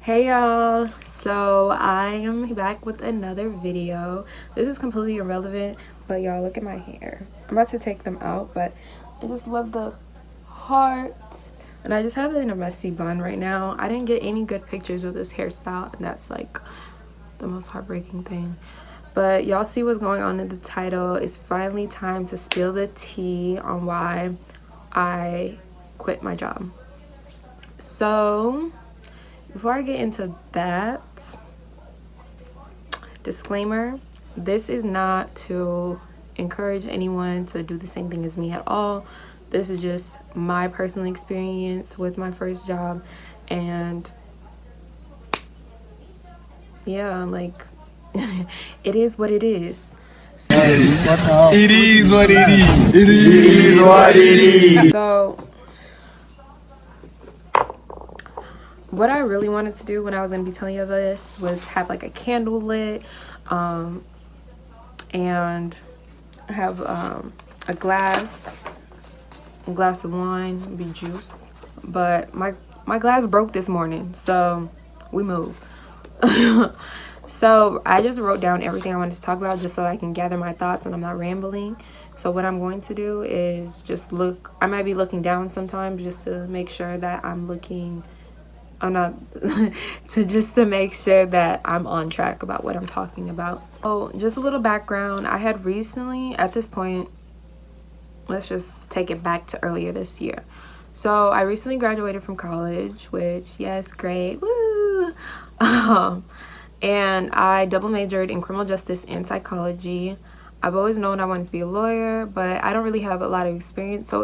Hey y'all, so I am back with another video. This is completely irrelevant, but y'all look at my hair. I'm about to take them out, but I just love the heart, and I just have it in a messy bun right now. I didn't get any good pictures with this hairstyle, and that's like the most heartbreaking thing. But y'all see what's going on in the title. It's finally time to spill the tea on why I quit my job. So before I get into that, disclaimer, this is not to encourage anyone to do the same thing as me at all. This is just my personal experience with my first job, and yeah, like it is what it is. It is what it is. It is what it is. So what I really wanted to do when I was going to be telling you this was have like a candle lit, and have a glass of wine, be juice. But my glass broke this morning, so we moved. So I just wrote down everything I wanted to talk about just so I can gather my thoughts and I'm not rambling. So what I'm going to do is just look, I might be looking down sometimes just to make sure that I'm not to make sure that I'm on track about what I'm talking about. Oh, just a little background. I had recently, at this point, let's just take it back to earlier this year. So I recently graduated from college, which, yes, great, woo! And I double majored in criminal justice and psychology. I've always known I wanted to be a lawyer, but I don't really have a lot of experience, so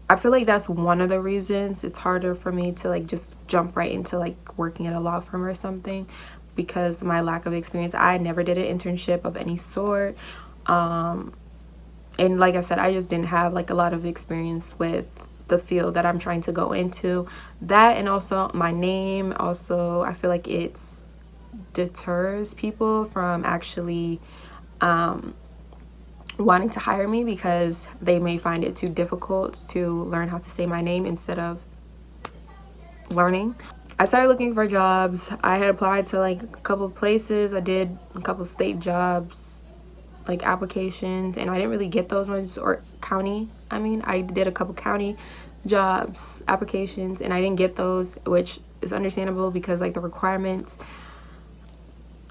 I feel like that's one of the reasons it's harder for me to like just jump right into like working at a law firm or something, because my lack of experience. I never did an internship of any sort, and like I said, I just didn't have like a lot of experience with the field that I'm trying to go into. That, and also my name, also I feel like it's deters people from actually wanting to hire me, because they may find it too difficult to learn how to say my name instead of learning. I started looking for jobs. I had applied to like a couple places. I did a couple state jobs, like applications, and I didn't really get those ones. Or county, I did a couple county jobs applications and I didn't get those, which is understandable because like the requirements,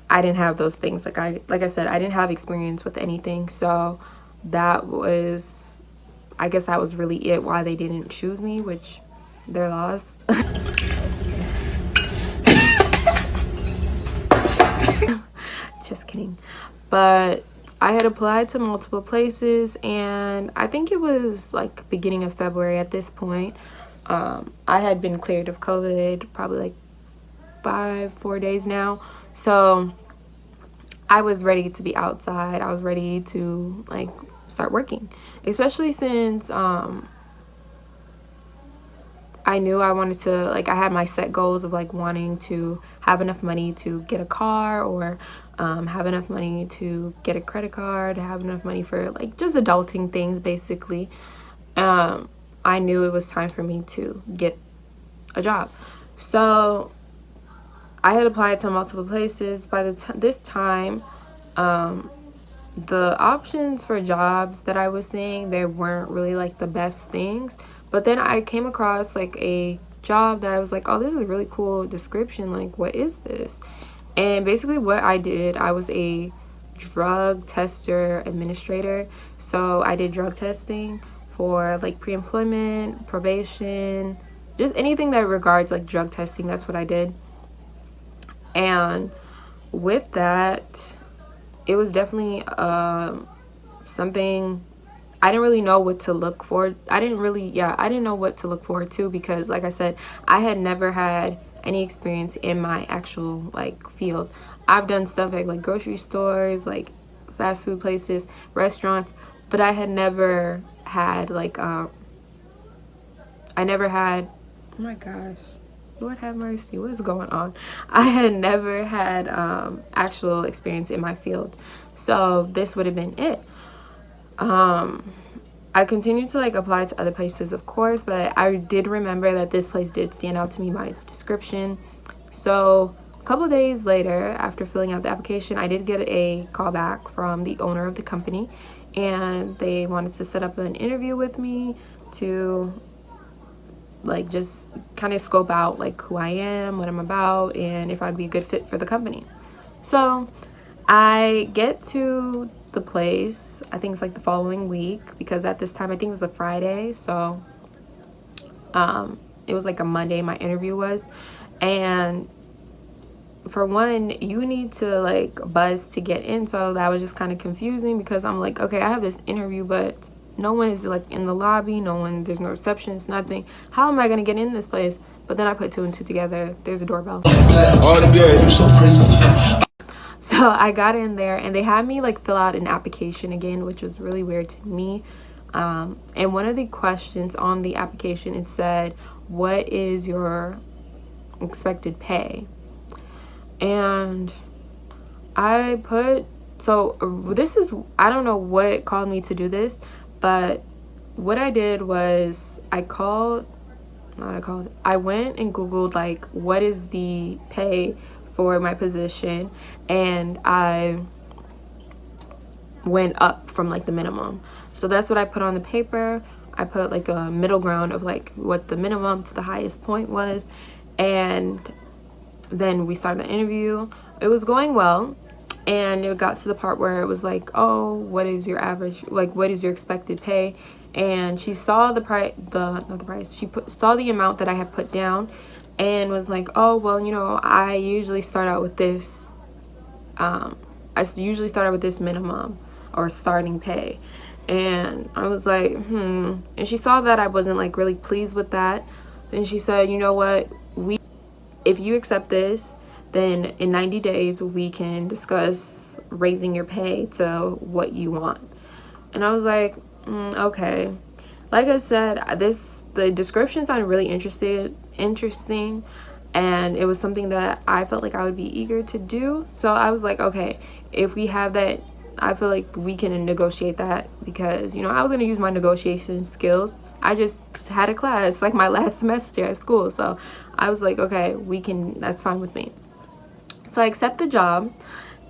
I didn't have those things. Like I said, I didn't have experience with anything, so that was, I guess that was really it why they didn't choose me, which their loss. Just kidding. But I had applied to multiple places, and I think it was like beginning of February at this point. I had been cleared of COVID probably like 4 days now, so I was ready to be outside. I was ready to like start working, especially since I knew I wanted to, like, I had my set goals of like wanting to have enough money to get a car, or have enough money to get a credit card, have enough money for like just adulting things basically. I knew it was time for me to get a job, so I had applied to multiple places. By this time, the options for jobs that I was seeing, they weren't really like the best things. But then I came across like a job that I was like, oh, this is a really cool description. Like, what is this? And basically what I did, I was a drug tester administrator. So I did drug testing for like pre-employment, probation, just anything that regards like drug testing. That's what I did. And with that, it was definitely something I didn't really know what to look for. I didn't know what to look forward to, because like I said, I had never had any experience in my actual like field. I've done stuff at like grocery stores, like fast food places, restaurants, but I had never had like oh my gosh, Lord have mercy, what is going on? I had never had actual experience in my field, so this would have been it. I continued to like apply to other places, of course, but I did remember that this place did stand out to me by its description. So a couple of days later, after filling out the application, I did get a call back from the owner of the company, and they wanted to set up an interview with me to like just kind of scope out like who I am, what I'm about, and if I'd be a good fit for the company. So I get to the place, I think it's like the following week, because at this time I think it was a Friday, so it was like a Monday my interview was. And for one, you need to like buzz to get in, so that was just kind of confusing because I'm like, okay, I have this interview, but no one is like in the lobby, there's no receptionist, nothing. How am I gonna get in this place? But then I put two and two together. There's a doorbell. So I got in there and they had me like fill out an application again, which was really weird to me. And one of the questions on the application, it said, what is your expected pay? And I put, so this is, I don't know what called me to do this, but what I did was I went and Googled like, what is the pay for my position, and I went up from like the minimum. So that's what I put on the paper. I put like a middle ground of like what the minimum to the highest point was, and then we started the interview. It was going well, and it got to the part where it was like, oh, what is your average, like what is your expected pay? And she saw the price, saw the amount that I had put down, and was like, oh, well, you know, I usually start out with this minimum or starting pay. And I was like, and she saw that I wasn't like really pleased with that, and she said, you know what, if you accept this, then in 90 days we can discuss raising your pay to what you want. And I was like, okay. Like I said, the description sounded really interesting, and it was something that I felt like I would be eager to do. So I was like, okay, if we have that, I feel like we can negotiate that, because, you know, I was going to use my negotiation skills. I just had a class like my last semester at school, so I was like, okay, that's fine with me. So I accept the job,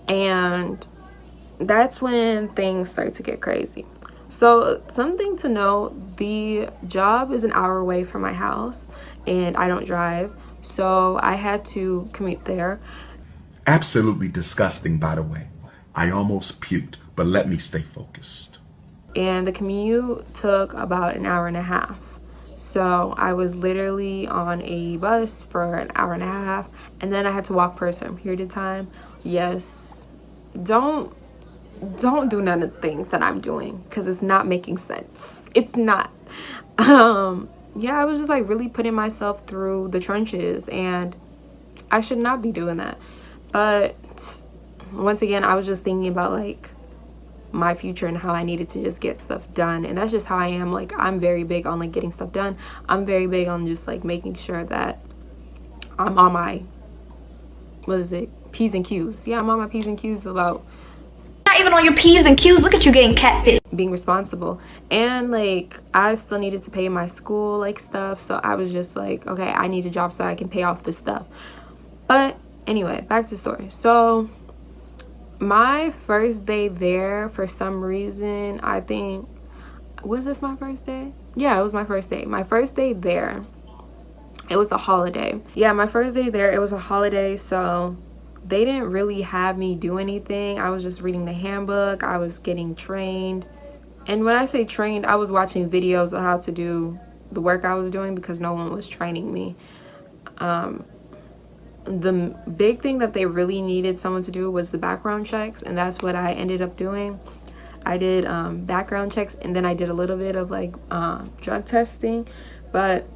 and that's when things start to get crazy. So something to note, the job is an hour away from my house, and I don't drive, so I had to commute there. Absolutely disgusting, by the way. I almost puked, but let me stay focused. And the commute took about an hour and a half. So I was literally on a bus for an hour and a half, and then I had to walk for a certain period of time. Yes, don't do none of the things that I'm doing, because it's not making sense. It's not. Yeah, I was just like really putting myself through the trenches, and I should not be doing that. But once again, I was just thinking about like my future and how I needed to just get stuff done, and that's just how I am. Like, I'm very big on like getting stuff done. I'm very big on just like making sure that I'm on my P's and Q's. Yeah, I'm on my P's and Q's about not even on your P's and Q's. Look at you getting catfished. Being responsible, and like I still needed to pay my school like stuff, so I was just like, okay, I need a job so I can pay off this stuff. But anyway, back to the story. So my first day there, for some reason, I think, was this my first day? Yeah, it was my first day. My first day there, it was a holiday. Yeah, my first day there, it was a holiday, so they didn't really have me do anything. I was just reading the handbook. I was getting trained. And when I say trained, I was watching videos of how to do the work I was doing, because no one was training me. The big thing that they really needed someone to do was the background checks, and that's what I ended up doing. I did background checks, and then I did a little bit of like drug testing, but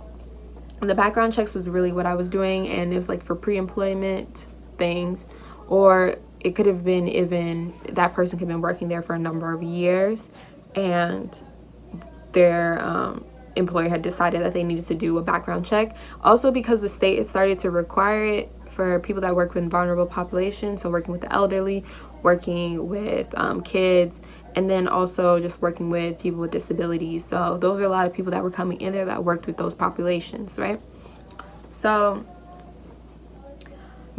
the background checks was really what I was doing, and it was like for pre-employment things, or it could have been even that person could have been working there for a number of years, and their employer had decided that they needed to do a background check. Also, because the state has started to require it for people that work with vulnerable populations, so working with the elderly, working with kids, and then also just working with people with disabilities. So those are a lot of people that were coming in there that worked with those populations, right? So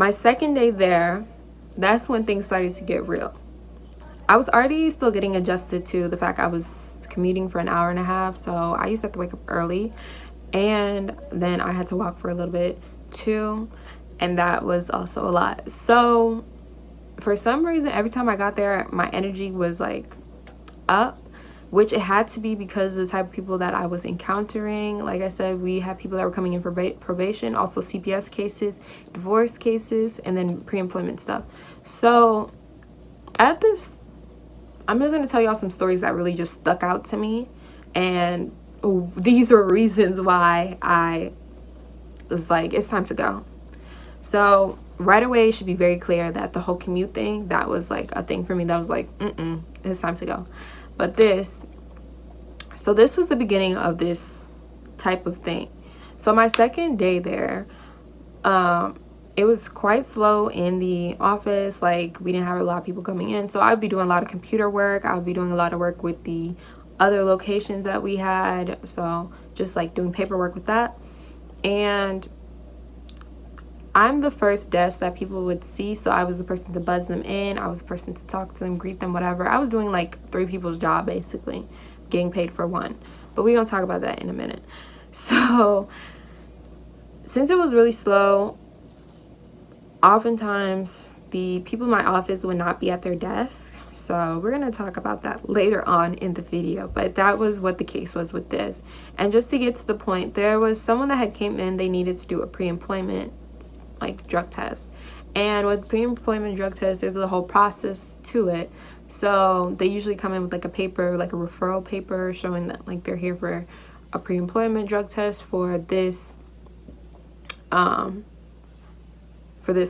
My second day there, that's when things started to get real. I was already still getting adjusted to the fact I was commuting for an hour and a half, so I used to have to wake up early, and then I had to walk for a little bit too, and that was also a lot. So for some reason, every time I got there, my energy was like up, which it had to be because of the type of people that I was encountering. Like I said, we had people that were coming in for probation, also CPS cases, divorce cases, and then pre-employment stuff. So at this, I'm just going to tell y'all some stories that really just stuck out to me, and these are reasons why I was like, it's time to go. So right away, it should be very clear that the whole commute thing, that was like a thing for me that was like, it's time to go. But this was the beginning of this type of thing. So my second day there, it was quite slow in the office. Like, we didn't have a lot of people coming in. So I would be doing a lot of computer work. I would be doing a lot of work with the other locations that we had. So just like doing paperwork with that. And I'm the first desk that people would see. So I was the person to buzz them in. I was the person to talk to them, greet them, whatever. I was doing like 3 people's job, basically, getting paid for 1. But we're going to talk about that in a minute. So since it was really slow, oftentimes the people in my office would not be at their desk. So we're going to talk about that later on in the video. But that was what the case was with this. And just to get to the point, there was someone that had came in. They needed to do a pre-employment like drug test. And with pre-employment drug test, there's a whole process to it. So they usually come in with like a paper, like a referral paper showing that like they're here for a pre-employment drug test for this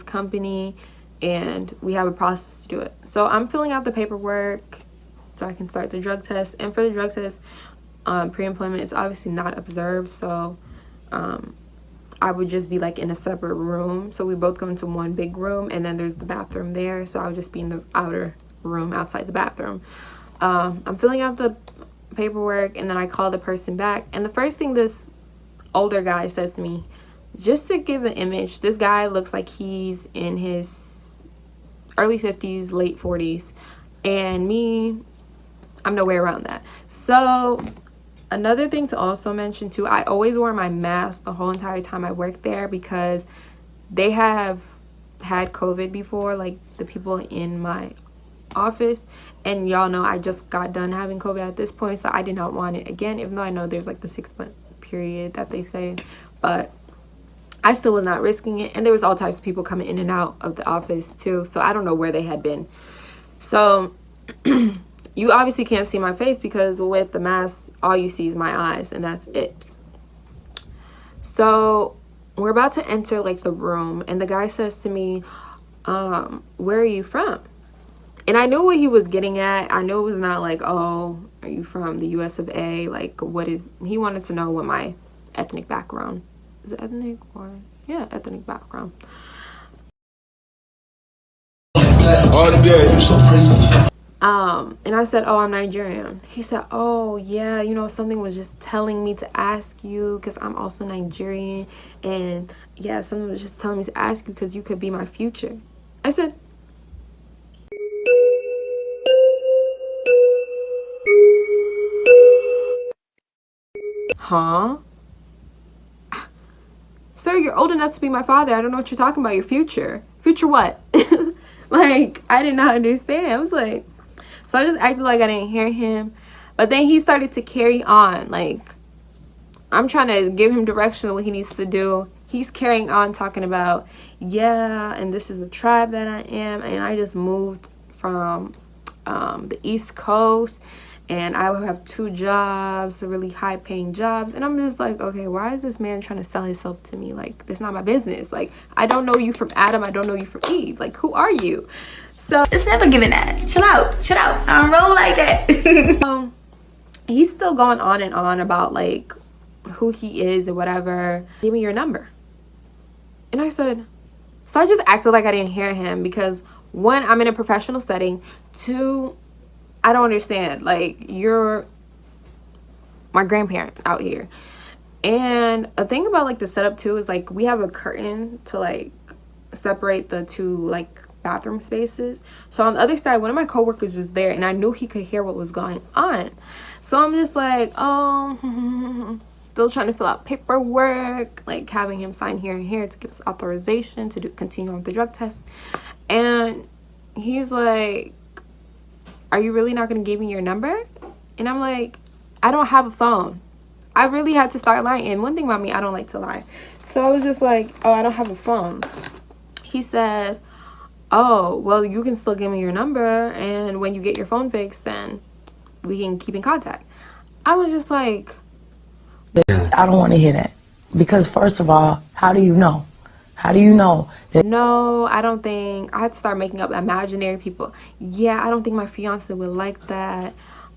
company, and we have a process to do it. So I'm filling out the paperwork so I can start the drug test. And for the drug test, pre-employment, it's obviously not observed, so I would just be like in a separate room. So we both go into one big room, and then there's the bathroom there. So I would just be in the outer room outside the bathroom. I'm filling out the paperwork, and then I call the person back. And the first thing this older guy says to me, just to give an image, this guy looks like he's in his early 50s, late 40s. And me, I'm nowhere around that. So another thing to also mention too, I always wore my mask the whole entire time I worked there because they have had COVID before, like the people in my office. And y'all know I just got done having COVID at this point, so I did not want it again, even though I know there's like the 6-month period that they say. But I still was not risking it. And there was all types of people coming in and out of the office too, so I don't know where they had been. So you obviously can't see my face because with the mask, all you see is my eyes, and that's it. So we're about to enter like the room, and the guy says to me, where are you from? And I knew what he was getting at. I knew it was not like, oh, are you from the US of A? Like, what is, he wanted to know what my ethnic background, is it ethnic or, yeah, ethnic background. And I said, oh, I'm Nigerian. He said, oh, yeah, you know, something was just telling me to ask you because I'm also Nigerian. And yeah, someone was just telling me to ask you because you could be my future. I said, huh? Sir, you're old enough to be my father. I don't know what you're talking about. Your future. Future what? Like, I did not understand. I was like, so I just acted like I didn't hear him. But then he started to carry on. Like, I'm trying to give him direction on what he needs to do. He's carrying on talking about, yeah, and this is the tribe that I am. And I just moved from the East Coast. And I would have 2 jobs, really high paying jobs. And I'm just like, okay, why is this man trying to sell himself to me? Like, that's not my business. Like, I don't know you from Adam. I don't know you from Eve. Like, who are you? So It's never giving that. Chill out. Chill out. I don't roll like that. He's still going on and on about like who he is or whatever. Give me your number. And I said, so I just acted like I didn't hear him because 1, I'm in a professional setting. 2, I don't understand. Like, you're my grandparent out here. And a thing about like the setup too is like we have a curtain to like separate the two like bathroom spaces. So on the other side, one of my coworkers was there, and I knew he could hear what was going on. So I'm just like, oh, still trying to fill out paperwork, like having him sign here and here to give us authorization to continue on with the drug test. And he's like, are you really not going to give me your number? And I'm like, I don't have a phone. I really had to start lying. And one thing about me, I don't like to lie. So I was just like, oh, I don't have a phone. He said, oh, well, you can still give me your number, and when you get your phone fixed, then we can keep in contact. I was just like, I don't want to hear that. Because first of all, how do you know? How do you know that? No, I don't think. I had to start making up imaginary people. Yeah, I don't think my fiance would like that.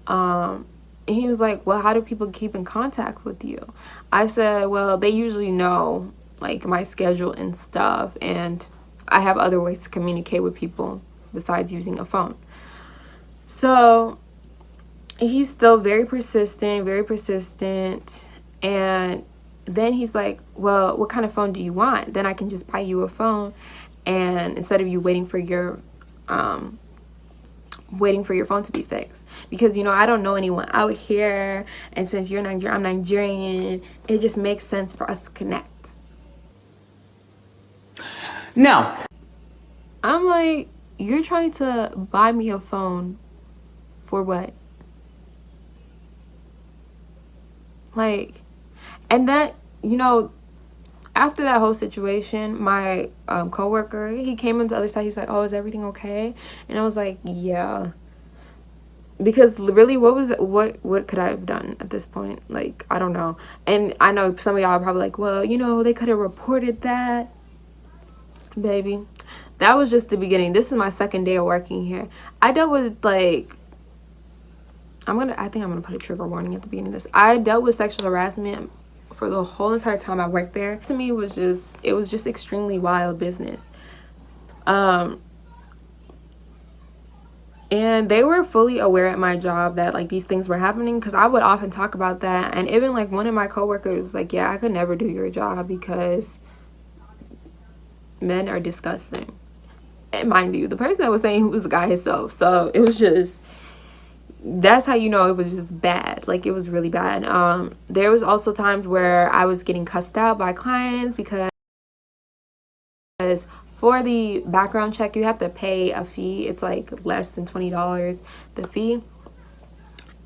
And he was like, well, how do people keep in contact with you? I said, well, they usually know like my schedule and stuff, and I have other ways to communicate with people besides using a phone. So he's still very persistent, and then he's like, well, what kind of phone do you want? Then I can just buy you a phone, and instead of you waiting for your phone to be fixed, because I don't know anyone out here, and since you're Nigerian, I'm Nigerian, it just makes sense for us to connect. No. I'm like, you're trying to buy me a phone for what? Like, and that, after that whole situation, my coworker, he came on the other side. He's like, oh, is everything okay? And I was like, yeah. Because really, what could I have done at this point? Like, I don't know. And I know some of y'all are probably like, well, they could have reported that. Baby, that was just the beginning. This is my second day of working here. I dealt with I think I'm gonna put a trigger warning at the beginning of this. I dealt with sexual harassment for the whole entire time I worked there. To me, it was just extremely wild business. And they were fully aware at my job that like these things were happening, because I would often talk about that. And even like one of my coworkers was like, yeah, I could never do your job because men are disgusting. And mind you, the person that was saying was the guy himself. So it was just, that's how it was just bad. Like, it was really bad. There was also times where I was getting cussed out by clients because for the background check you have to pay a fee. It's like less than $20, the fee.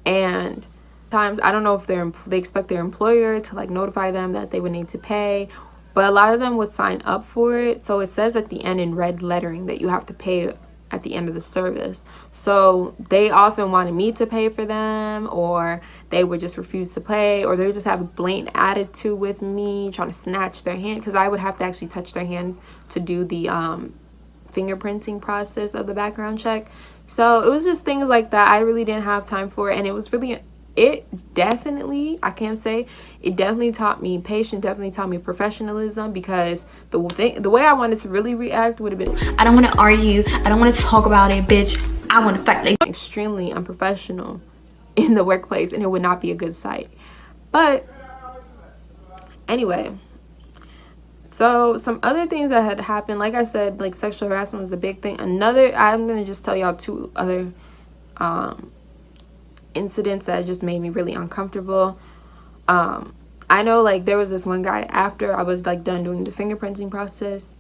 And times, I don't know if they expect their employer to like notify them that they would need to pay, but a lot of them would sign up for it. So it says at the end in red lettering that you have to pay at the end of the service. So they often wanted me to pay for them, or they would just refuse to pay, or they would just have a blatant attitude with me, trying to snatch their hand, because I would have to actually touch their hand to do the fingerprinting process of the background check. So it was just things like that I really didn't have time for. And it definitely taught me patience, definitely taught me professionalism, because the way I wanted to really react would have been, I don't want to argue. I don't want to talk about it, bitch. I want to fight. Extremely unprofessional in the workplace, and it would not be a good sight. But anyway, so some other things that had happened, like I said, like sexual harassment was a big thing. I'm gonna just tell y'all two other incidents that just made me really uncomfortable. I know, like, there was this one guy, after I was like done doing the fingerprinting process,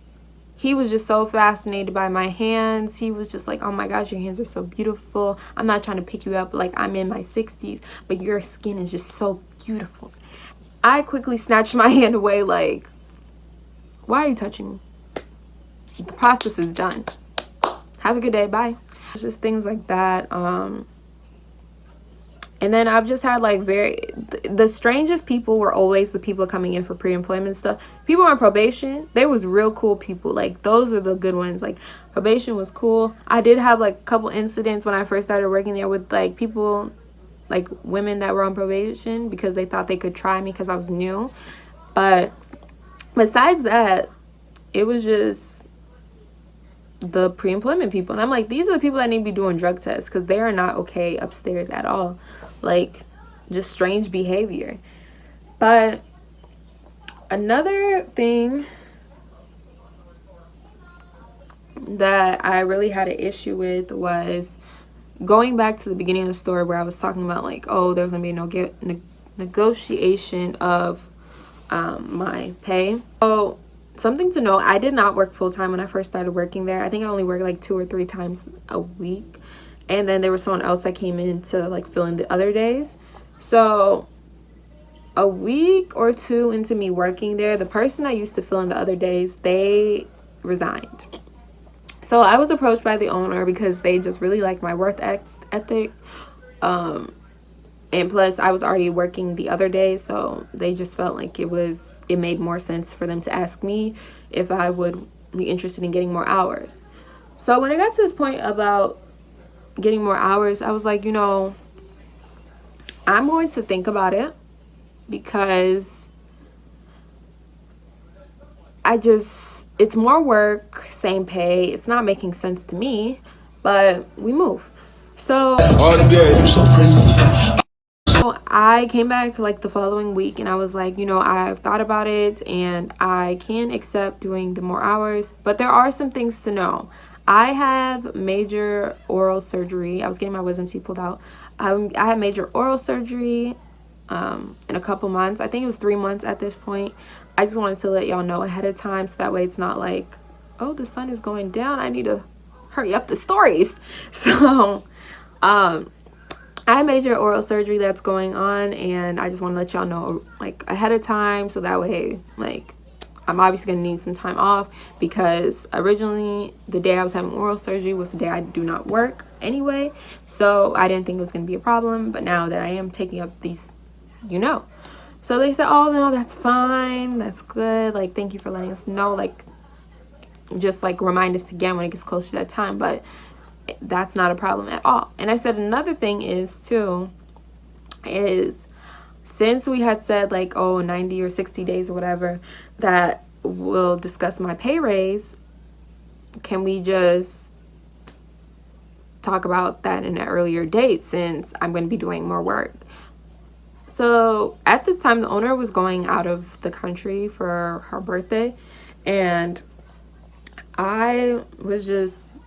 he was just so fascinated by my hands. He was just like, oh my gosh, your hands are so beautiful. I'm not trying to pick you up, like, I'm in my 60s, but your skin is just so beautiful. I quickly snatched my hand away, like, why are you touching me? The process is done. Have a good day, bye. It's just things like that. And then I've just had like the strangest people were always the people coming in for pre-employment stuff. People on probation, they was real cool people. Like, those were the good ones. Like, probation was cool. I did have like a couple incidents when I first started working there with like people, like women that were on probation, because they thought they could try me because I was new. But besides that, it was just the pre-employment people. And I'm like, these are the people that need to be doing drug tests, because they are not okay upstairs at all. Like, just strange behavior. But another thing that I really had an issue with was going back to the beginning of the story where I was talking about like, oh, there's gonna be no negotiation of my pay. So something to know, I did not work full-time when I first started working there. I think I only worked like 2 or 3 times a week, and then there was someone else that came in to like fill in the other days. So a week or 2 into me working there, the person I used to fill in the other days, they resigned. So I was approached by the owner because they just really liked my work ethic. And plus I was already working the other day, so they just felt like it made more sense for them to ask me if I would be interested in getting more hours. So when I got to this point about getting more hours, I was like, you know, I'm going to think about it, because it's more work, same pay. It's not making sense to me, but we move. So I came back like the following week and I was like, you know, I've thought about it and I can accept doing the more hours, but there are some things to know. I have major oral surgery. I was getting my wisdom teeth pulled out. I had major oral surgery in a couple months. I think it was 3 months at this point. I just wanted to let y'all know ahead of time so that way it's not like, oh, the sun is going down, I need to hurry up the stories. So I have major oral surgery that's going on, and I just want to let y'all know like ahead of time so that way like I'm obviously going to need some time off, because originally the day I was having oral surgery was the day I do not work anyway, so I didn't think it was going to be a problem. But now that I am taking up these, you know, so they said, oh no, that's fine, that's good, like thank you for letting us know, like just like remind us again when it gets closer to that time, but that's not a problem at all. And I said another thing is too, is since we had said like, oh, 90 or 60 days or whatever that we'll discuss my pay raise, can we just talk about that in an earlier date since I'm going to be doing more work? So at this time, the owner was going out of the country for her birthday, and I was just,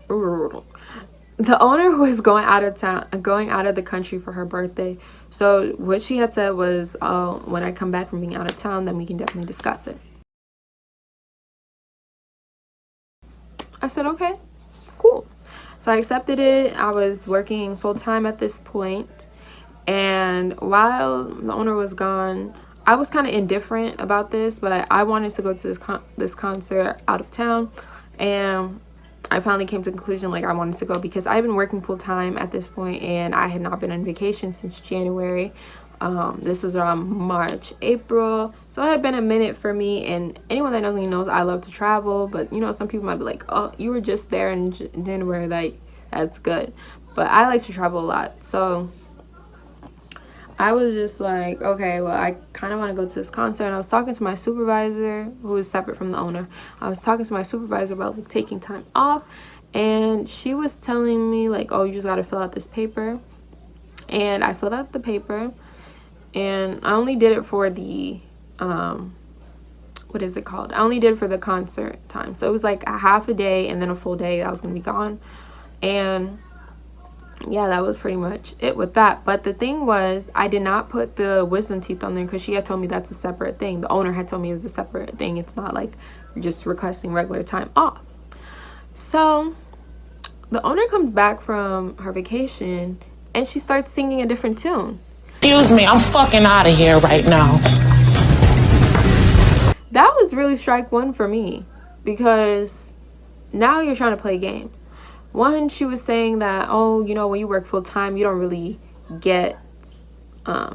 the owner was going out of the country for her birthday. So what she had said was, oh, when I come back from being out of town, then we can definitely discuss it. I said, okay, cool. So I accepted it. I was working full-time at this point, and while the owner was gone, I was kind of indifferent about this, but I wanted to go to this concert out of town, and I finally came to the conclusion like I wanted to go because I've been working full-time at this point, and I had not been on vacation since January. This was around March, April, so it had been a minute for me. And anyone that knows me knows I love to travel, but you know, some people might be like, oh, you were just there in January, like that's good, but I like to travel a lot. So I was just like, okay, well, I kind of want to go to this concert. And I was talking to my supervisor, who is separate from the owner. I was talking to my supervisor about like taking time off, and she was telling me like, oh, you just got to fill out this paper. And I filled out the paper, and I only did it for the what is it called? I only did it for the concert time. So it was like a half a day and then a full day I was gonna be gone. And yeah, that was pretty much it with that. But the thing was, I did not put the wisdom teeth on there because she had told me that's a separate thing. The owner had told me it was a separate thing. It's not like just requesting regular time off. So the owner comes back from her vacation and she starts singing a different tune. Excuse me, I'm fucking out of here right now. That was really strike one for me, because now you're trying to play games. One, she was saying that, oh, you know, when you work full time, you don't really get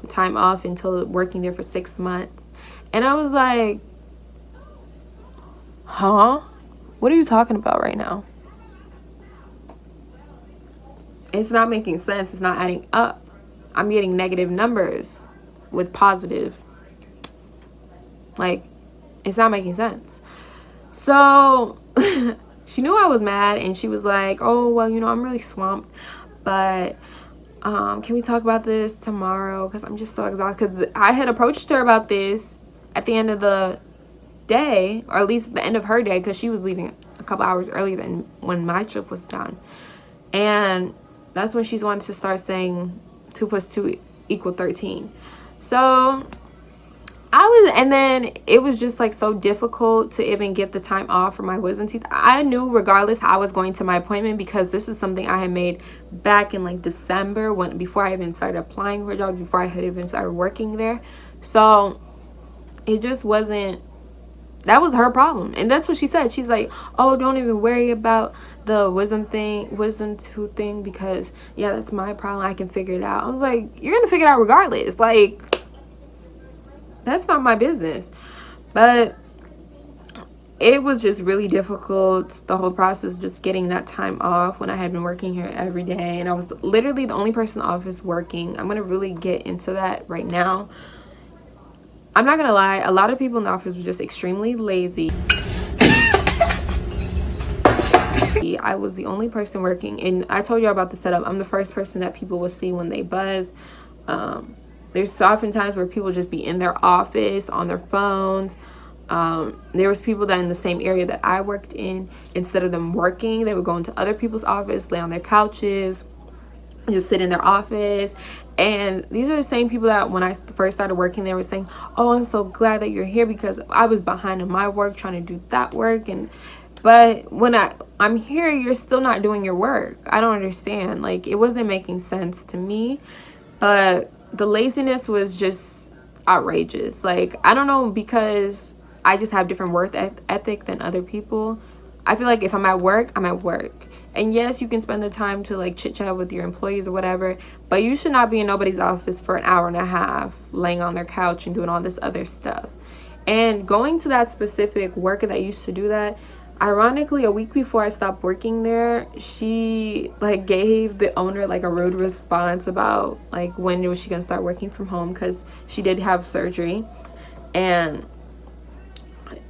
time off until working there for 6 months. And I was like, huh? What are you talking about right now? It's not making sense. It's not adding up. I'm getting negative numbers with positive. Like, it's not making sense. So she knew I was mad, and she was like, oh, well, you know, I'm really swamped, but can we talk about this tomorrow? Because I'm just so exhausted. Because I had approached her about this at the end of the day, or at least the end of her day, because she was leaving a couple hours earlier than when my shift was done. And that's when she's wanted to start saying 2 + 2 = 13. So and then it was just like so difficult to even get the time off for my wisdom teeth. I knew regardless I was going to my appointment, because this is something I had made back in like December, before I even started applying for a job, before I had even started working there. So it just wasn't, that was her problem. And that's what she said. She's like, oh, don't even worry about the wisdom tooth thing, because yeah, that's my problem, I can figure it out. I was like, you're gonna figure it out regardless. Like, that's not my business. But it was just really difficult, the whole process, just getting that time off when I had been working here every day, and I was literally the only person in the office working. I'm gonna really get into that right now. I'm not gonna lie, a lot of people in the office were just extremely lazy. I was the only person working, and I told you about the setup. I'm the first person that people will see when they buzz. There's often times where people just be in their office on their phones. There was people that in the same area that I worked in, instead of them working, they would go into other people's office, lay on their couches, just sit in their office. And these are the same people that when I first started working, they were saying, oh, I'm so glad that you're here, because I was behind in my work trying to do that work. But when I'm here, you're still not doing your work. I don't understand. Like, it wasn't making sense to me. But the laziness was just outrageous. Like, I don't know, because I just have different work ethic than other people. I feel like if I'm at work, I'm at work. And yes, you can spend the time to like chit chat with your employees or whatever, but you should not be in nobody's office for an hour and a half laying on their couch and doing all this other stuff. And going to that specific worker that used to do that, ironically, a week before I stopped working there, she like gave the owner like a rude response about like when was she gonna start working from home, because she did have surgery. And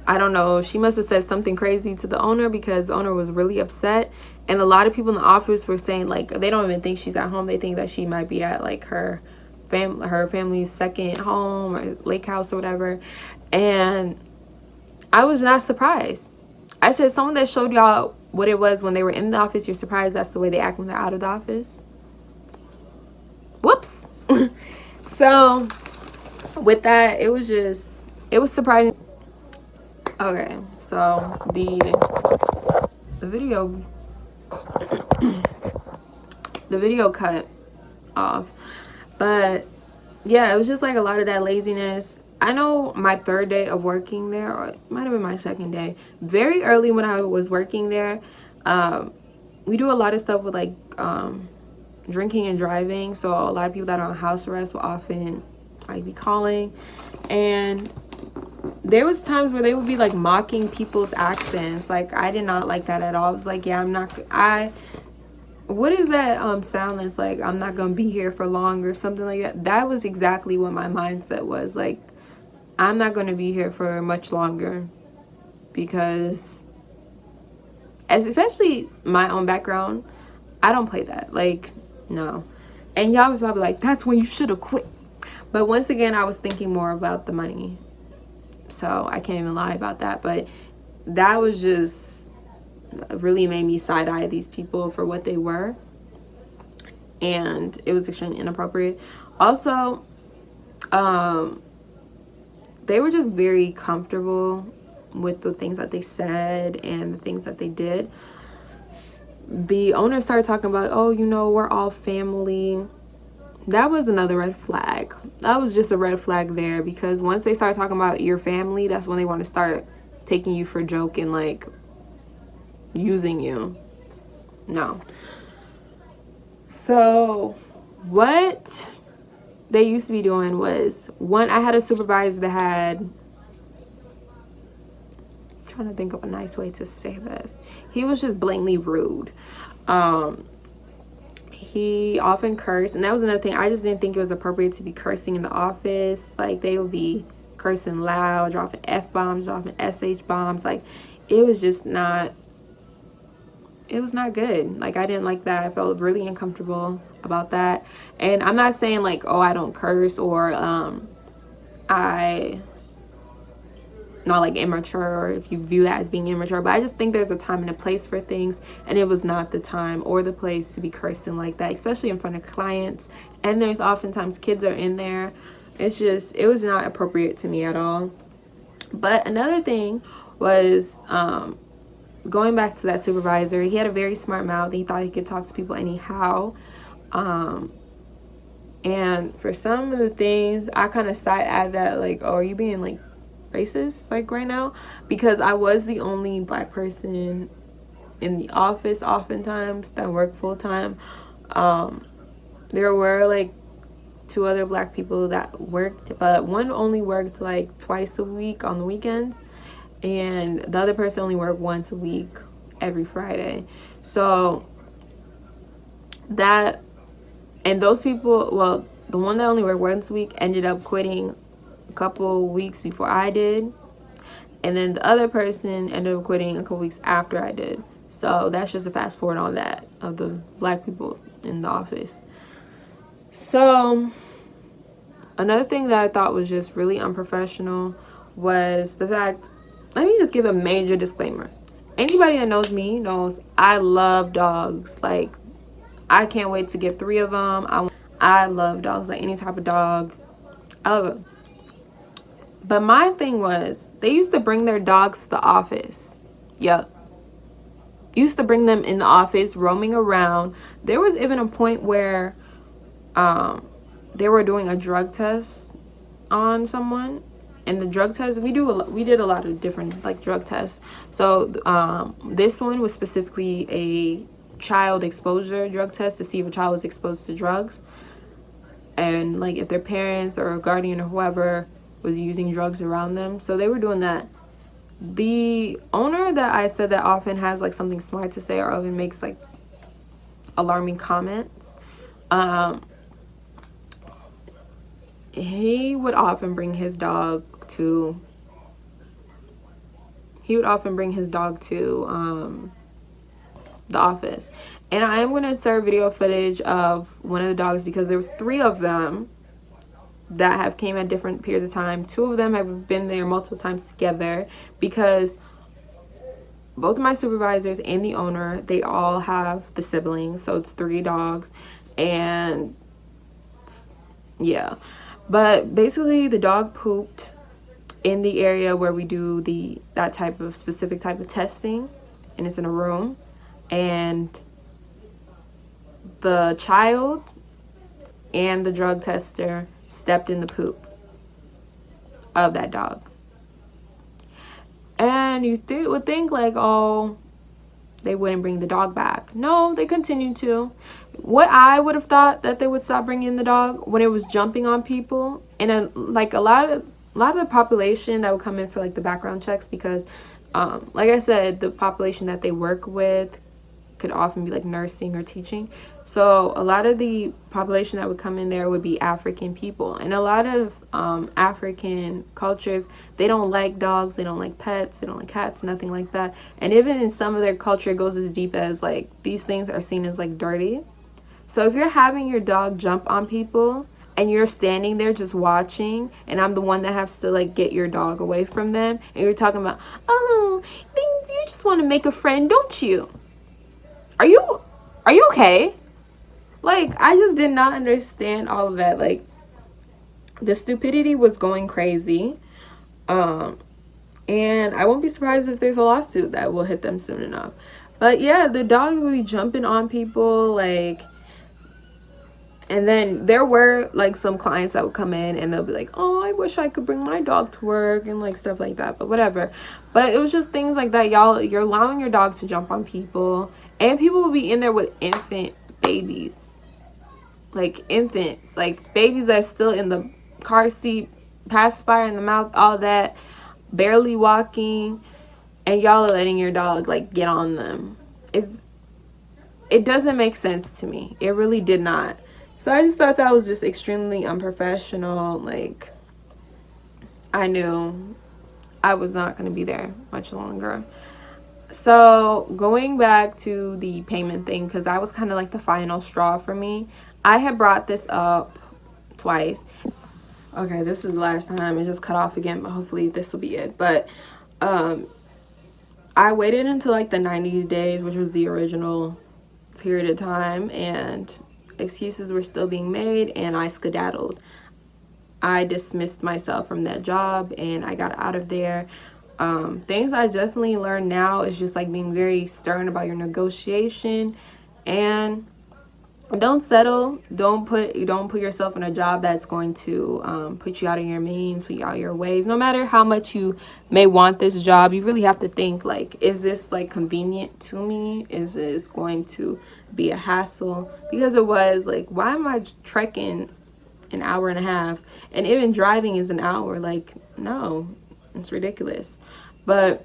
I don't know, she must have said something crazy to the owner, because the owner was really upset. And a lot of people in the office were saying like they don't even think she's at home. They think that she might be at like her family's second home or lake house or whatever. And I was not surprised. I said, someone that showed y'all what it was when they were in the office, you're surprised that's the way they act when they're out of the office? Whoops. So with that, it was surprising. Okay, so the video cut off, but yeah, it was just like a lot of that laziness. I know my third day of working there, or it might have been my second day, very early when I was working there, we do a lot of stuff with like drinking and driving. So a lot of people that are on house arrest will often like be calling, and there was times where they would be like mocking people's accents. Like, I did not like that at all. I was like, yeah, what is that sound that's like, I'm not gonna be here for long or something like that? That was exactly what my mindset was. Like, I'm not gonna be here for much longer, because especially my own background, I don't play that. Like, no. And y'all was probably like, that's when you should have quit. But once again, I was thinking more about the money. So I can't even lie about that. But that was just really made me side-eye these people for what they were. And it was extremely inappropriate. Also, they were just very comfortable with the things that they said and the things that they did. The owner started talking about, oh, you know, we're all family. That was another red flag. That was just a red flag there, because once they start talking about your family, that's when they want to start taking you for a joke and like using you. No. So what they used to be doing was, one, I had a supervisor that had, I'm trying to think of a nice way to say this, he was just blatantly rude. He often cursed, and that was another thing. I just didn't think it was appropriate to be cursing in the office. Like, they would be cursing loud, dropping F-bombs, dropping SH-bombs. Like, it was just not, it was not good. Like, I didn't like that. I felt really uncomfortable about that. And I'm not saying like, oh, I don't curse, or I not like immature, or if you view that as being immature, but I just think there's a time and a place for things, and it was not the time or the place to be cursing like that, especially in front of clients. And there's oftentimes kids are in there. It's just, it was not appropriate to me at all. But another thing was going back to that supervisor. He had a very smart mouth. He thought he could talk to people anyhow, and for some of the things I kind of side at that, like, oh, are you being like racist like right now? Because I was the only black person in the office oftentimes that worked full-time. There were like 2 other black people that worked, but one only worked like twice a week on the weekends, and the other person only worked once a week every Friday. So that, and those people, well, the one that only worked once a week ended up quitting a couple weeks before I did, and then the other person ended up quitting a couple weeks after I did. So that's just a fast forward on that, of the black people in the office. So another thing that I thought was just really unprofessional was the fact, let me just give a major disclaimer. Anybody that knows me knows I love dogs. Like, I can't wait to get 3 of them. I love dogs, like any type of dog. I love them. But my thing was, they used to bring their dogs to the office. Yup. Used to bring them in the office, roaming around. There was even a point where they were doing a drug test on someone. And the drug test, we did a lot of different like drug tests. So this one was specifically a child exposure drug test to see if a child was exposed to drugs, and like if their parents or a guardian or whoever was using drugs around them. So they were doing that. The owner that I said that often has like something smart to say or often makes like alarming comments, he would often bring his dog to the office. And I am going to insert video footage of one of the dogs, because there was 3 of them that have came at different periods of time. 2 of them have been there multiple times together, because both of my supervisors and the owner, they all have the siblings, so it's 3 dogs. And yeah, but basically the dog pooped in the area where we do that type of specific type of testing, and it's in a room, and the child and the drug tester stepped in the poop of that dog. And you would think like, oh, they wouldn't bring the dog back. No, they continued to. What I would have thought that they would stop bringing the dog when it was jumping on people, and like a lot of the population that would come in for like the background checks, because like I said, the population that they work with could often be like nursing or teaching. So a lot of the population that would come in there would be African people, and a lot of African cultures, they don't like dogs, they don't like pets, they don't like cats, nothing like that. And even in some of their culture, it goes as deep as like these things are seen as like dirty. So if you're having your dog jump on people and you're standing there just watching, and I'm the one that has to like get your dog away from them, and you're talking about, oh, you just want to make a friend, don't you? Are you okay? Like, I just did not understand all of that. Like, the stupidity was going crazy. And I won't be surprised if there's a lawsuit that will hit them soon enough. But yeah, the dog would be jumping on people, like, and then there were like some clients that would come in and they'll be like, oh, I wish I could bring my dog to work, and like stuff like that, but whatever. But it was just things like that. You're allowing your dog to jump on people, and people will be in there with infant babies, like infants, like babies that's still in the car seat, pacifier in the mouth, all that, barely walking, and y'all are letting your dog like get on them. It doesn't make sense to me. It really did not. So I just thought that was just extremely unprofessional. Like, I knew I was not going to be there much longer. So going back to the payment thing, because that was kind of like the final straw for me. I had brought this up twice. Okay, this is the last time. It just cut off again, but hopefully this will be it. But I waited until like the 90 days, which was the original period of time, and excuses were still being made, and I skedaddled. I dismissed myself from that job and I got out of there. Things I definitely learned now is just like being very stern about your negotiation, and don't settle. Don't put yourself in a job that's going to put you out of your means, put you out of your ways. No matter how much you may want this job, you really have to think, like, is this like convenient to me? Is this going to be a hassle? Because it was like, why am I trekking an hour and a half, and even driving is an hour? Like, no, it's ridiculous. But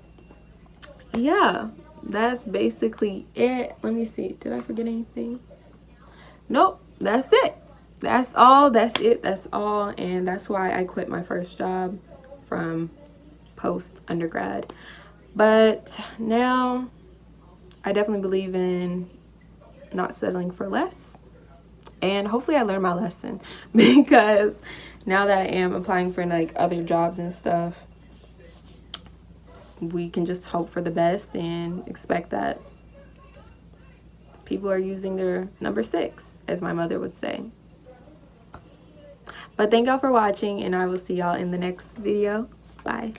yeah, that's basically it. Let me see, did I forget anything? Nope, that's it. That's all. That's it. That's all. And that's why I quit my first job from post undergrad. But now I definitely believe in not settling for less. And hopefully I learned my lesson, because now that I am applying for like other jobs and stuff, we can just hope for the best and expect that people are using their number 6, as my mother would say. But thank y'all for watching, and I will see y'all in the next video. Bye.